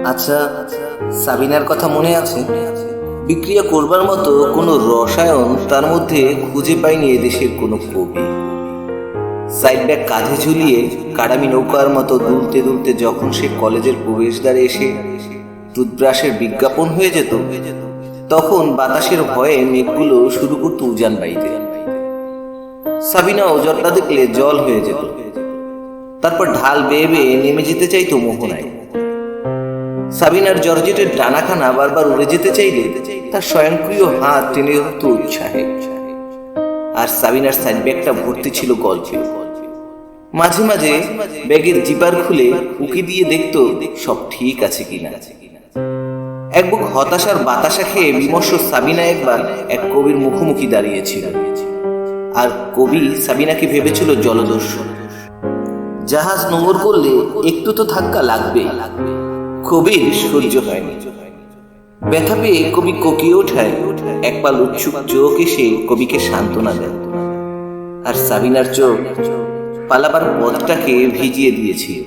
আচ্ছা, সাবিনার কথা মনে আছে? বিক্রিয়া করবার মতো কোনো রসায়ন তার মধ্যে খুঁজে পায়নি এদেশের কোনো কবি। সাইড ব্যাগ কাঁধে ঝুলিয়ে কারামি নৌকার মতো দুলতে দুলতে যখন সে কলেজের প্রবেশদ্বারে এসে টুথব্রাশের বিজ্ঞাপন হয়ে যেত, তখন বাতাসের ভয়ে মেঘগুলো শুরু করতো উজান বাইতে। সাবিনা ওজরটা দেখলে জল হয়ে যেত, তারপর ঢাল বেয়ে বেয়ে নেমে যেতে চাইতো মোহনায়। সাবিনার জর্জেটের ডানাখানা বারবার উড়ে যেতে চাইলে তার স্বয়ংক্রিয় হাত টেনে ধরতো উৎসাহে। আর সাবিনার সাইড ব্যাগটা ভর্তি ছিল গল্পে। মাঝে মাঝে ব্যাগের জিপার খুলে উকি দিয়ে দেখতো সব ঠিক আছে কিনা। এক বুক হতাশার বাতাসা খেয়ে বিমর্ষ সাবিনা একবার এক কবির মুখোমুখি দাঁড়িয়েছিল। আর কবি সাবিনাকে ভেবেছিল জলদস্যু। জাহাজ নোঙর করলে একটু তো ধাক্কা লাগবে। কবির সহ্য হয়নি। ব্যথা পেয়ে কবি কোকিয়ে ওঠায় এক পাল উৎসুক চোখ এসে কবিকে সান্ত্বনা দেয়। আর সাবিনার চোখ পালাবার পথটাকে ভিজিয়ে দিয়েছিল।